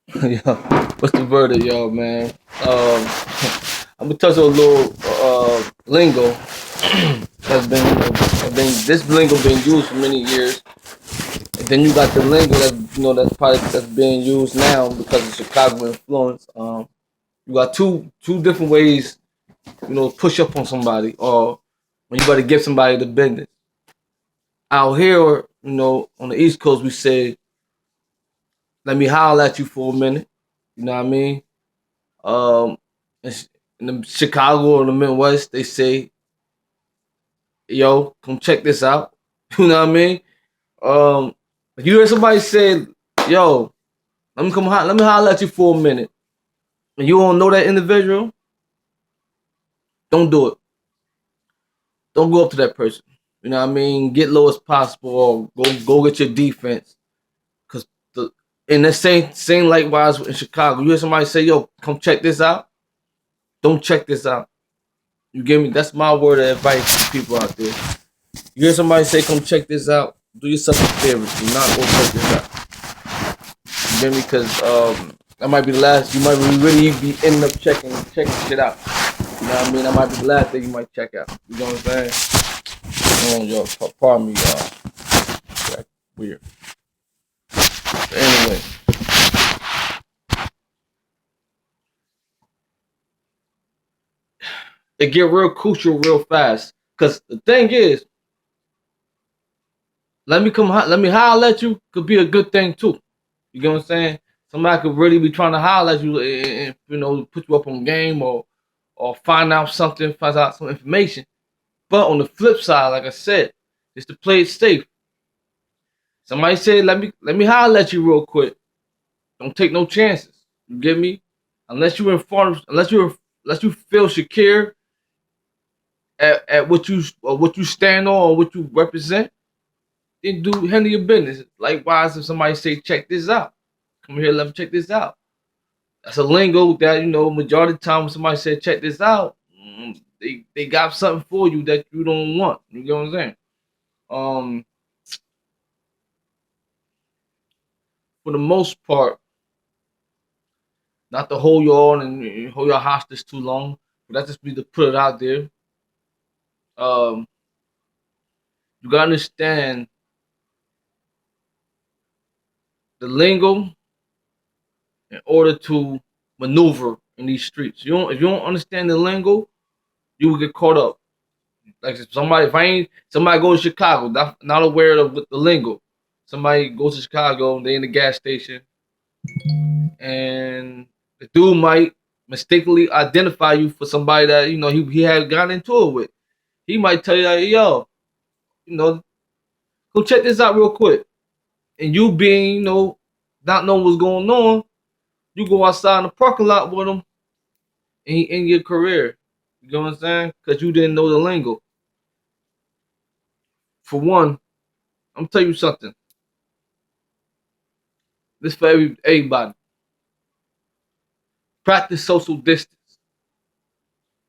Yo, what's the verdict, yo, man? Um, I'm gonna touch on a little lingo that's been, this lingo been used for many years, and then you got the lingo that that's probably that's being used now because of Chicago influence. You got two different ways, push up on somebody, or when you got to give somebody the business. Out here, on the East Coast, we say, "Let me holler at you for a minute." You know what I mean? Um, in the Chicago or the Midwest, they say, "Yo, come check this out." You know what I mean? If you hear somebody say, "Yo, let me holler at you for a minute," and you don't know that individual, don't do it. Don't go up to that person. You know what I mean? Get low as possible, or go get your defense. Cause the in the same likewise in Chicago, you hear somebody say, "Yo, come check this out." Don't check this out. You get me? That's my word of advice to people out there. You hear somebody say, "Come check this out." Do yourself a favor. Do not go check this out. You get me? Because that might be the last. You might really be ending up checking shit out. You know what I mean? That might be the last thing you might check out. You know what I'm saying? Yo, pardon me, y'all. That's weird. But anyway, it get real crucial real fast. Cause the thing is, let me holler at you could be a good thing too. You get what I'm saying? Somebody could really be trying to holler at you and put you up on game or find out some information. But on the flip side, like I said, is to play it safe. Somebody said, let me holler at you real quick. Don't take no chances. You get me? Unless you inform, unless you feel secure at what you stand on or what you represent, then do handle your business. Likewise, if somebody say, check this out, come here, let me check this out. That's a lingo that majority of the time when somebody said check this out, they got something for you that you don't want. You know what I'm saying? Um, for the most part, not to hold you on and hold your hostage too long, but that just be to put it out there. Um, you gotta understand the lingo in order to maneuver in these streets. If you don't understand the lingo, you will get caught up. Like if I ain't somebody goes to Chicago, not aware of the lingo. Somebody goes to Chicago, they in the gas station, and the dude might mistakenly identify you for somebody that he had gotten into it with. He might tell you, like, yo, you know, go check this out real quick. And you being, not knowing what's going on, you go outside in the parking lot with him and he end your career. You know what I'm saying? Because you didn't know the lingo. For one, I'm tell you something. This for everybody. Practice social distance.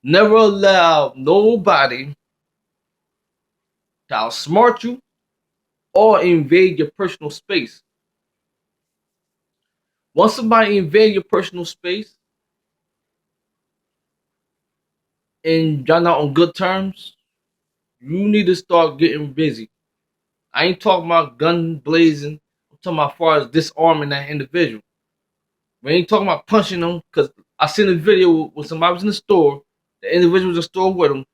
Never allow nobody to outsmart you or invade your personal space. Once somebody invade your personal space and y'all not on good terms, you need to start getting busy. I ain't talking about gun blazing. I'm talking about as far as disarming that individual. We ain't talking about punching them because I seen a video when somebody was in the store. The individual was in the store with him.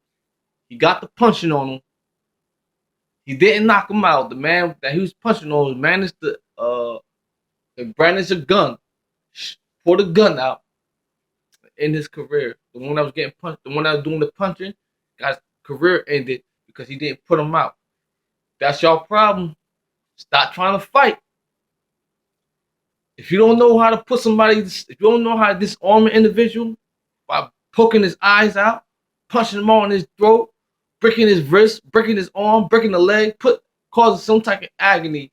He got the punching on him. He didn't knock him out. The man that he was punching on managed to brandish a gun, pull the gun out in his career. The one that was getting punched, the one that was doing the punching, got his career ended because he didn't put him out. That's your problem. Stop trying to fight. If you don't know how to put somebody, if you don't know how to disarm an individual by poking his eyes out, punching him on his throat, breaking his wrist, breaking his arm, breaking the leg, causing some type of agony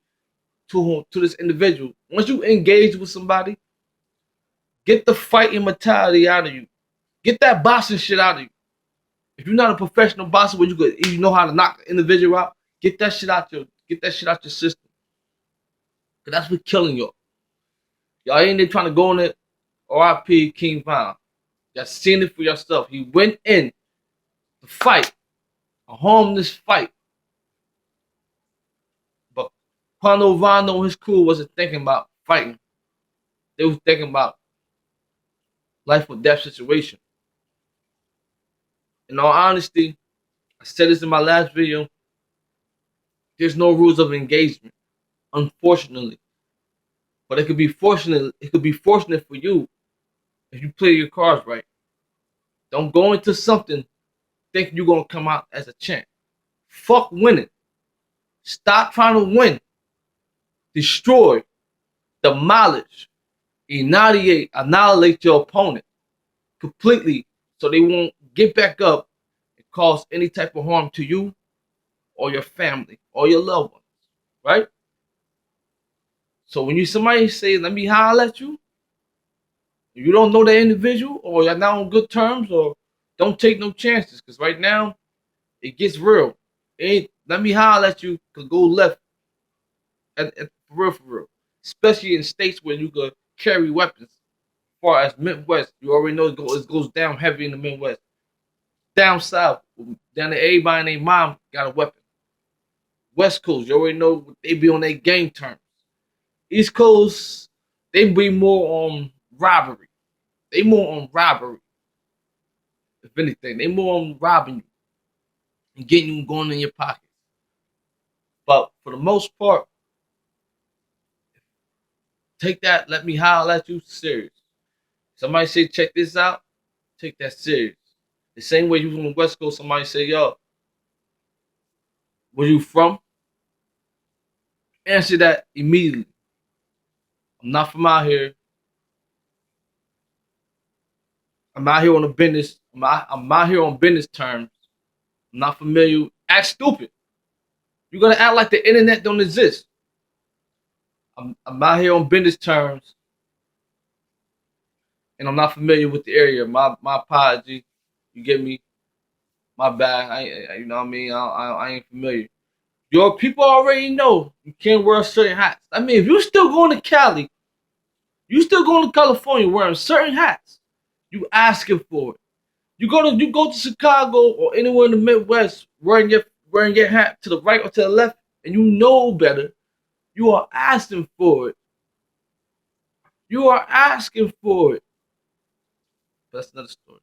to this individual. Once you engage with somebody, get the fighting mentality out of you. Get that boxing shit out of you. If you're not a professional boxer where you know how to knock the individual out, get that shit out your system. Cause that's what's killing you. Y'all ain't there trying to go in it. R.I.P. King Von. Y'all seen it for yourself. He went in to fight, a harmless fight. But Quando Vando and his crew wasn't thinking about fighting. They was thinking about life or death situation. In all honesty, I said this in my last video. There's no rules of engagement, unfortunately. But it could be fortunate. It could be fortunate for you if you play your cards right. Don't go into something thinking you're gonna come out as a champ. Fuck winning. Stop trying to win. Destroy, demolish, annihilate your opponent completely so they won't get back up and cause any type of harm to you or your family or your loved ones. Right? So when you somebody say, let me holler at you, you don't know that individual or you're not on good terms or don't take no chances. Because right now, it gets real. It ain't, let me holler at you could go left for real. Especially in states where you could carry weapons. As far as Midwest, you already know it goes down heavy in the Midwest. Down south, down to everybody and their mom got a weapon. West Coast, you already know they be on their game terms. East Coast, they be more on robbery. They more on robbery. If anything, they more on robbing you and getting you going in your pockets. But for the most part, take that, let me holler at you serious. Somebody say, check this out, take that serious. The same way you from the West Coast, somebody say, yo, where you from? Answer that immediately. I'm not from out here. I'm out here on a business. I'm out here on business terms. I'm not familiar. Act stupid. You gotta act like the internet don't exist. I'm out here on business terms, and I'm not familiar with the area. My apology. You get me? My bad. You know what I mean? I ain't familiar. Your people already know you can't wear certain hats. I mean, if you still going to Cali, you still going to California wearing certain hats, you asking for it. You go to Chicago or anywhere in the Midwest wearing your hat to the right or to the left, and you know better. You are asking for it. You are asking for it. That's another story.